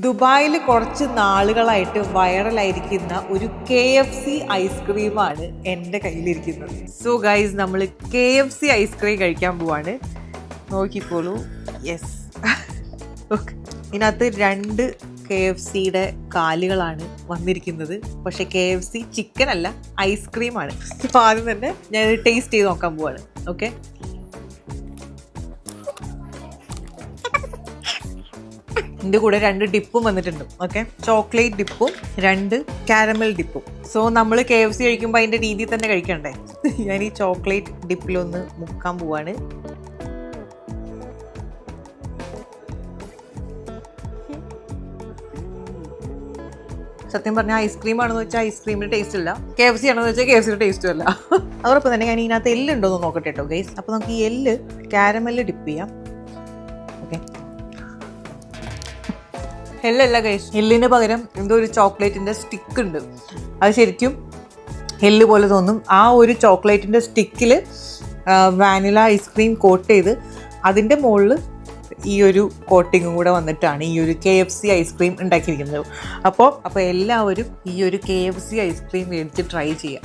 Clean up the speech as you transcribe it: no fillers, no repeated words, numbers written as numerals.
ദുബായിൽ കുറച്ച് നാളുകളായിട്ട് വൈറലായിരിക്കുന്ന ഒരു KFC ഐസ്ക്രീമാണ് എൻ്റെ കയ്യിലിരിക്കുന്നത്. സോ ഗൈസ്, നമ്മൾ KFC ഐസ്ക്രീം കഴിക്കാൻ പോവാണ്. നോക്കിക്കോളൂ. യെസ്, ഇതിനകത്ത് 2 KFCയുടെ കാലുകളാണ് വന്നിരിക്കുന്നത്. പക്ഷെ KFC ചിക്കൻ അല്ല, ഐസ്ക്രീമാണ്. ആദ്യം തന്നെ ഞാൻ ടേസ്റ്റ് ചെയ്ത് നോക്കാൻ പോവാണ്. ഓക്കെ, ഇതിൻ്റെ കൂടെ 2 ഡിപ്പും വന്നിട്ടുണ്ട്. ഓക്കെ, ചോക്ലേറ്റ് ഡിപ്പും 2 കാരമൽ ഡിപ്പും. സോ നമ്മൾ KFC കഴിക്കുമ്പോൾ അതിൻ്റെ രീതിയിൽ തന്നെ കഴിക്കണ്ടേ? ഞാൻ ഈ ചോക്ലേറ്റ് ഡിപ്പിലൊന്ന് മുക്കാൻ പോവാണ്. സത്യം പറഞ്ഞാൽ ഐസ്ക്രീം ആണെന്ന് വെച്ചാൽ ഐസ്ക്രീമിന് ടേസ്റ്റ് ഇല്ല, KFC ആണെന്ന് വെച്ചാൽ KFCയുടെ ടേസ്റ്റും അല്ല. അതോടൊപ്പം തന്നെ ഞാൻ ഇതിനകത്ത് എല്ലുണ്ടോ എന്ന് നോക്കട്ടെ കേട്ടോ ഗൈസ്. അപ്പോൾ നമുക്ക് ഈ എല്ല് കാരമലിൽ ഡിപ്പ് ചെയ്യാം. ഓക്കെ, എല്ലല്ല ഗൈസ്, എല്ലിന് പകരം എന്തോ ഒരു ചോക്ലേറ്റിൻ്റെ സ്റ്റിക്ക് ഉണ്ട്. അത് ശരിക്കും എല്ല് പോലെ തോന്നും. ആ ഒരു ചോക്ലേറ്റിൻ്റെ സ്റ്റിക്കിൽ വാനില ഐസ്ക്രീം കോട്ട് ചെയ്ത് അതിൻ്റെ മുകളിൽ ഈ ഒരു കോട്ടിങ്ങും കൂടെ വന്നിട്ടാണ് ഈ ഒരു KFC ഐസ്ക്രീം ഉണ്ടാക്കിയിരിക്കുന്നത്. അപ്പോൾ എല്ലാവരും ഈ ഒരു KFC ഐസ്ക്രീം മേടിച്ച് ട്രൈ ചെയ്യാം.